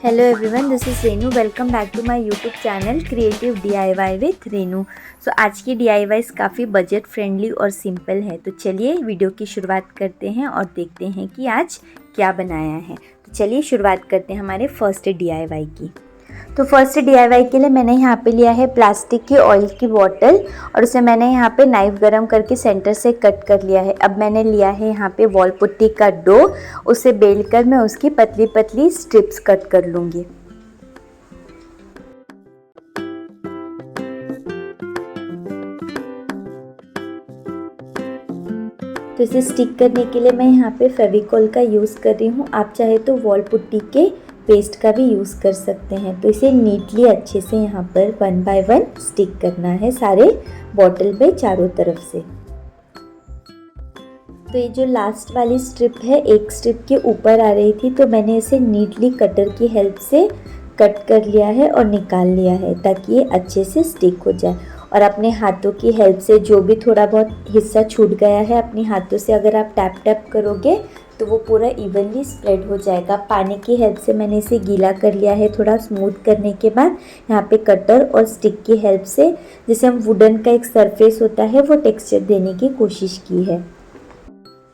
Hello everyone, this is Renu. Welcome back to my YouTube channel creative DIY with Renu. So आज की DIYs काफ़ी budget friendly और simple है. तो चलिए वीडियो की शुरुआत करते हैं और देखते हैं कि आज क्या बनाया है. तो चलिए शुरुआत करते हैं हमारे फर्स्ट DIY की. तो फर्स्ट DIY के लिए मैंने यहाँ पे लिया है प्लास्टिक की ऑयल की बॉटल और उसे मैंने यहाँ पे नाइफ़ गरम करके सेंटर से कट कर लिया है. अब मैंने लिया है यहाँ पे वॉल पुट्टी का डो, उसे बेल कर मैं उसकी पतली पतली स्ट्रिप्स कट कर लूँगी. तो इसे स्टिक करने के लिए मैं यहाँ पे फेविकॉल का यूज़ कर रही हूँ. आप चाहे तो वॉल पुट्टी के पेस्ट का भी यूज़ कर सकते हैं. तो इसे नीटली अच्छे से यहाँ पर 1 बाय 1 स्टिक करना है सारे बॉटल पे चारों तरफ से. तो ये जो लास्ट वाली स्ट्रिप है, एक स्ट्रिप के ऊपर आ रही थी, तो मैंने इसे नीटली कटर की हेल्प से कट कर लिया है और निकाल लिया है ताकि ये अच्छे से स्टिक हो जाए. और अपने हाथों की हेल्प से जो भी थोड़ा बहुत हिस्सा छूट गया है, अपने हाथों से अगर आप टैप टैप करोगे तो वो पूरा इवनली स्प्रेड हो जाएगा. पानी की हेल्प से मैंने इसे गीला कर लिया है. थोड़ा स्मूथ करने के बाद यहाँ पे कटर और स्टिक की हेल्प से, जैसे हम वुडन का एक सरफेस होता है, वो टेक्सचर देने की कोशिश की है.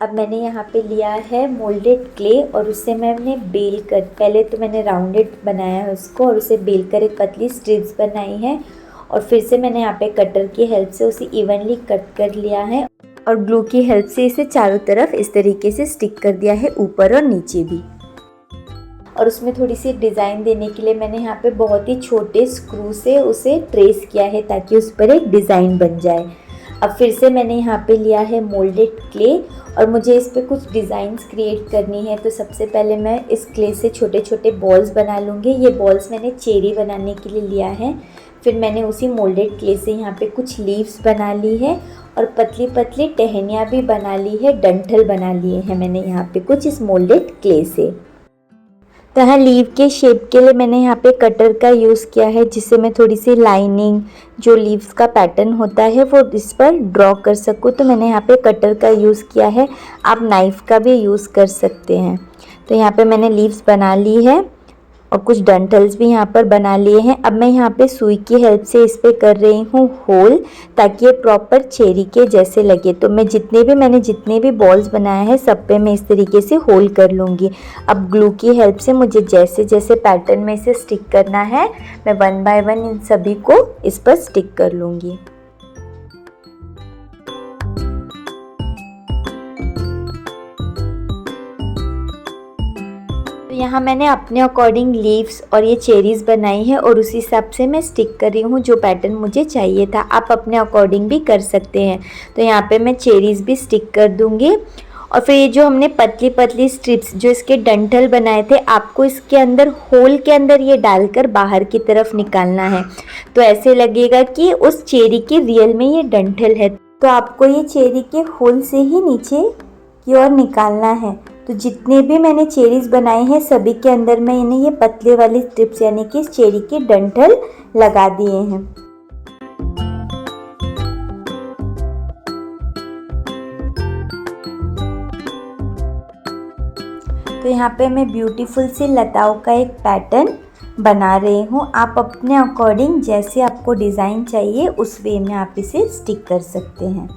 अब मैंने यहाँ पे लिया है मोल्डेड क्ले और उससे मैंने बेल कर, पहले तो मैंने राउंडेड बनाया है उसको और उसे बेल कर एक पतली स्ट्रिप्स बनाई है और फिर से मैंने यहाँ पे कटर की हेल्प से उसे इवनली कट कर लिया है और ग्लू की हेल्प से इसे चारों तरफ इस तरीके से स्टिक कर दिया है, ऊपर और नीचे भी. और उसमें थोड़ी सी डिज़ाइन देने के लिए मैंने यहाँ पे बहुत ही छोटे स्क्रू से उसे ट्रेस किया है ताकि उस पर एक डिज़ाइन बन जाए. अब फिर से मैंने यहाँ पे लिया है मोल्डेड क्ले और मुझे इस पे कुछ डिज़ाइंस क्रिएट करनी है. तो सबसे पहले मैं इस क्ले से छोटे छोटे बॉल्स बना लूँगी. ये बॉल्स मैंने चेरी बनाने के लिए लिया है. फिर मैंने उसी मोल्डेड क्ले से यहाँ पे कुछ लीव्स बना ली है और पतली पतली टहनियाँ भी बना ली है, डंठल बना लिए हैं मैंने यहाँ पे कुछ इस मोल्डेड क्ले से. तो यहाँ लीव के शेप के लिए मैंने यहाँ पे कटर का यूज़ किया है, जिससे मैं थोड़ी सी लाइनिंग, जो लीव्स का पैटर्न होता है, वो इस पर ड्रॉ कर सकूँ. तो मैंने यहाँ पे कटर का यूज़ किया है. आप नाइफ़ का भी यूज़ कर सकते हैं. तो यहाँ पे मैंने लीव्स बना ली है और कुछ डंठल्स भी यहाँ पर बना लिए हैं. अब मैं यहाँ पे सुई की हेल्प से इस पे कर रही हूँ होल ताकि ये प्रॉपर चेरी के जैसे लगे. तो मैंने जितने भी बॉल्स बनाए हैं सब पे मैं इस तरीके से होल कर लूँगी. अब ग्लू की हेल्प से मुझे जैसे जैसे पैटर्न में इसे स्टिक करना है, मैं 1 बाय 1 इन सभी को इस पर स्टिक कर लूँगी. तो यहाँ मैंने अपने अकॉर्डिंग लीव्स और ये चेरीज़ बनाई है और उसी हिसाब से मैं स्टिक कर रही हूँ जो पैटर्न मुझे चाहिए था. आप अपने अकॉर्डिंग भी कर सकते हैं. तो यहाँ पे मैं चेरीज़ भी स्टिक कर दूँगी. और फिर ये जो हमने पतली पतली स्ट्रिप्स जो इसके डंठल बनाए थे, आपको इसके अंदर होल के अंदर ये डालकर बाहर की तरफ निकालना है. तो ऐसे लगेगा कि उस चेरी के रियल में ये डंठल है. तो आपको ये चेरी के होल से ही नीचे की ओर निकालना है. तो जितने भी मैंने चेरीज़ बनाए हैं सभी के अंदर मैंने ये पतले वाली स्ट्रिप्स यानी कि चेरी के डंठल लगा दिए हैं. तो यहाँ पे मैं ब्यूटीफुल सी लताओं का एक पैटर्न बना रही हूँ. आप अपने अकॉर्डिंग जैसे आपको डिज़ाइन चाहिए उस वे में आप इसे स्टिक कर सकते हैं.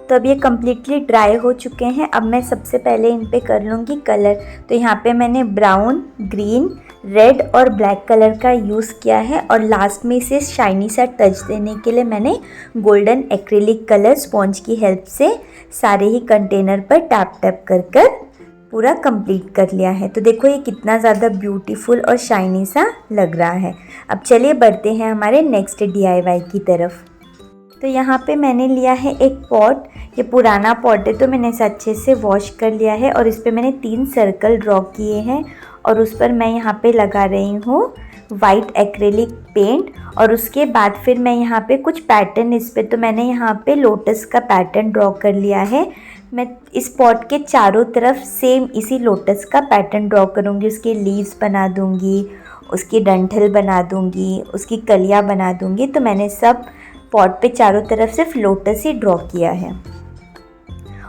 तो अब ये कम्प्लीटली ड्राई हो चुके हैं। अब मैं सबसे पहले इन पे कर लूँगी कलर। तो यहाँ पे मैंने ब्राउन, ग्रीन, रेड और ब्लैक कलर का यूज़ किया है और लास्ट में इसे शाइनी सा टच देने के लिए मैंने गोल्डन एक्रिलिक कलर स्पॉन्ज की हेल्प से सारे ही कंटेनर पर टैप टैप कर कर पूरा कंप्लीट कर लिया है। तो देखो ये कितना ज़्यादा ब्यूटीफुल और शाइनी सा लग रहा है। अब चलिए बढ़ते हैं हमारे नेक्स्ट DIY की तरफ। तो यहाँ पे मैंने लिया है एक पॉट। ये पुराना पॉट है तो मैंने इसे अच्छे से वॉश कर लिया है और इस पर मैंने 3 सर्कल ड्रॉ किए हैं और उस पर मैं यहाँ पे लगा रही हूँ वाइट एक्रेलिक पेंट। और उसके बाद फिर मैं यहाँ पे कुछ पैटर्न इस पे, तो मैंने यहाँ पे लोटस का पैटर्न ड्रॉ कर लिया है। मैं इस पॉट के चारों तरफ सेम इसी लोटस का पैटर्न ड्रॉ करूँगी। उसके लीव्स बना दूँगी, उसकी डंठल बना दूँगी, उसकी कलियाँ बना दूँगी। तो मैंने सब पॉट पे चारों तरफ सिर्फ लोटस ही ड्रॉ किया है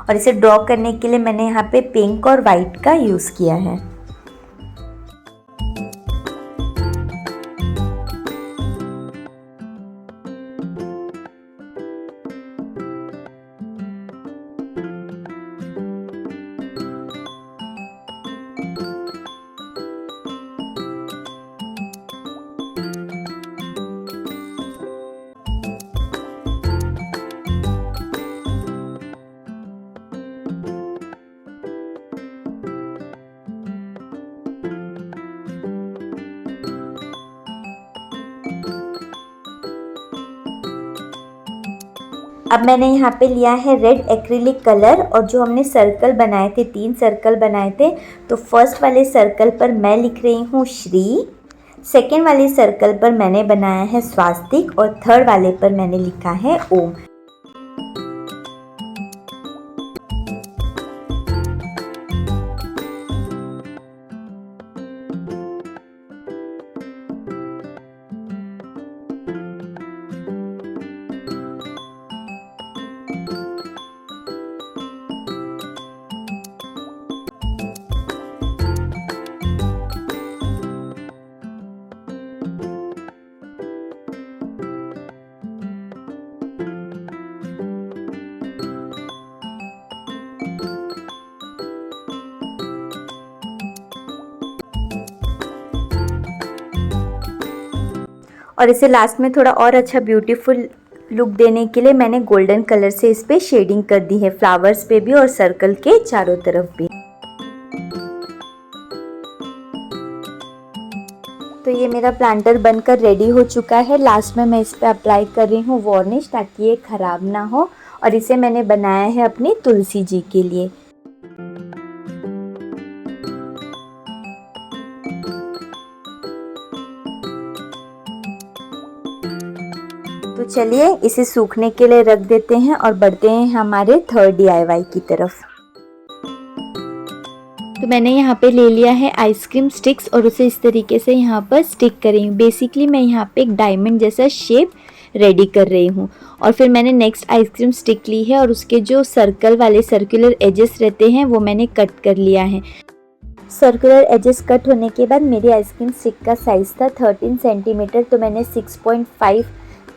और इसे ड्रॉ करने के लिए मैंने यहाँ पे पिंक और वाइट का यूज़ किया है। अब मैंने यहाँ पे लिया है रेड एक्रिलिक कलर और जो हमने सर्कल बनाए थे, 3 सर्कल बनाए थे, तो फर्स्ट वाले सर्कल पर मैं लिख रही हूँ श्री, सेकेंड वाले सर्कल पर मैंने बनाया है स्वास्तिक और थर्ड वाले पर मैंने लिखा है ओम। और इसे लास्ट में थोड़ा और अच्छा ब्यूटीफुल लुक देने के लिए मैंने गोल्डन कलर से इस पे शेडिंग कर दी है, फ्लावर्स पे भी और सर्कल के चारों तरफ भी। तो ये मेरा प्लांटर बनकर रेडी हो चुका है। लास्ट में मैं इस पे अप्लाई कर रही हूँ वार्निश ताकि ये ख़राब ना हो और इसे मैंने बनाया है अपनी तुलसी जी के लिए। तो चलिए इसे सूखने के लिए रख देते हैं और बढ़ते हैं हमारे थर्ड DIY की तरफ। तो मैंने यहाँ पे ले लिया है आइसक्रीम स्टिक्स और उसे इस तरीके से यहाँ पर स्टिक कर रही हूँ। बेसिकली मैं यहाँ पे एक डायमंड जैसा शेप रेडी कर रही हूँ और फिर मैंने नेक्स्ट आइसक्रीम स्टिक ली है और उसके जो सर्कल वाले सर्कुलर एजेस रहते हैं वो मैंने कट कर लिया है। सर्कुलर एजेस कट होने के बाद मेरी आइसक्रीम स्टिक का साइज़ था 13 सेंटीमीटर, तो मैंने 6.5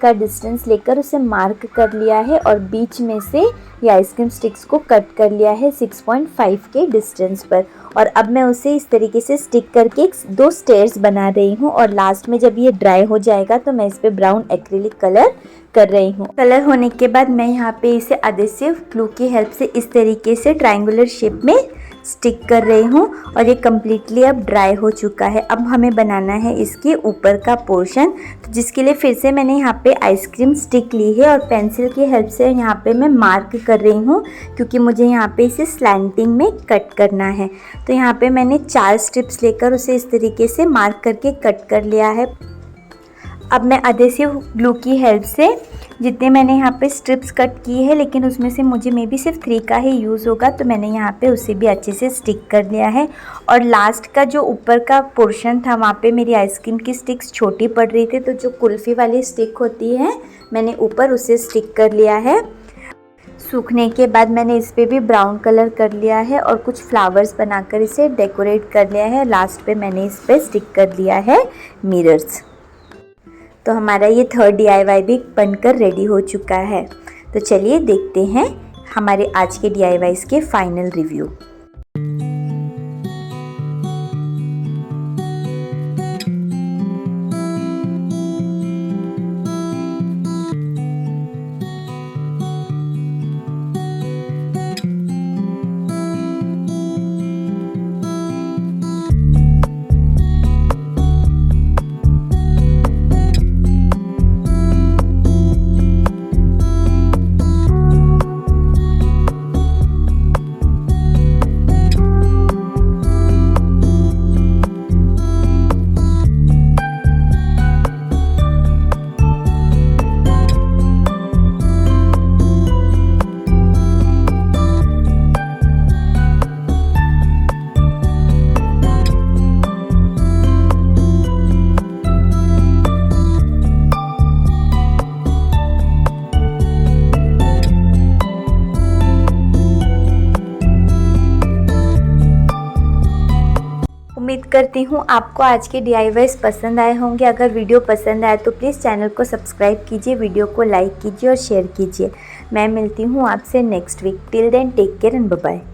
का डिस्टेंस लेकर उसे मार्क कर लिया है और बीच में से ये आइसक्रीम स्टिक्स को कट कर लिया है 6.5 के डिस्टेंस पर। और अब मैं उसे इस तरीके से स्टिक करके 2 स्टेयर्स बना रही हूँ और लास्ट में जब ये ड्राई हो जाएगा तो मैं इस पर ब्राउन एक्रिलिक कलर कर रही हूँ। कलर होने के बाद मैं यहाँ पे इसे एडहेसिव ग्लू की हेल्प से इस तरीके से ट्रायंगुलर शेप में स्टिक कर रही हूँ और ये कम्प्लीटली अब ड्राई हो चुका है। अब हमें बनाना है इसके ऊपर का पोर्शन, तो जिसके लिए फिर से मैंने यहाँ पे आइसक्रीम स्टिक ली है और पेंसिल की हेल्प से यहाँ पे मैं मार्क कर रही हूँ क्योंकि मुझे यहाँ पे इसे स्लैंटिंग में कट करना है। तो यहाँ पे मैंने 4 स्ट्रिप्स लेकर उसे इस तरीके से मार्क करके कट कर लिया है। अब मैं एडहेसिव ग्लू की हेल्प से जितने मैंने यहाँ पे स्ट्रिप्स कट की है, लेकिन उसमें से मुझे मे बी सिर्फ 3 का ही यूज़ होगा, तो मैंने यहाँ पे उसे भी अच्छे से स्टिक कर लिया है। और लास्ट का जो ऊपर का पोर्शन था वहाँ पे मेरी आइसक्रीम की स्टिक्स छोटी पड़ रही थी, तो जो कुल्फ़ी वाली स्टिक होती है मैंने ऊपर उसे स्टिक कर लिया है। सूखने के बाद मैंने इस पर भी ब्राउन कलर कर लिया है और कुछ फ्लावर्स बनाकर इसे डेकोरेट कर लिया है। लास्ट पे मैंने इस पर स्टिक कर लिया है मिरर्स। तो हमारा ये थर्ड DIY भी बनकर रेडी हो चुका है। तो चलिए देखते हैं हमारे आज के DIYs के फाइनल रिव्यू। उम्मीद करती हूँ आपको आज के DIYs पसंद आए होंगे। अगर वीडियो पसंद आए तो प्लीज़ चैनल को सब्सक्राइब कीजिए, वीडियो को लाइक कीजिए और शेयर कीजिए। मैं मिलती हूँ आपसे next week. Till then take care and bye bye.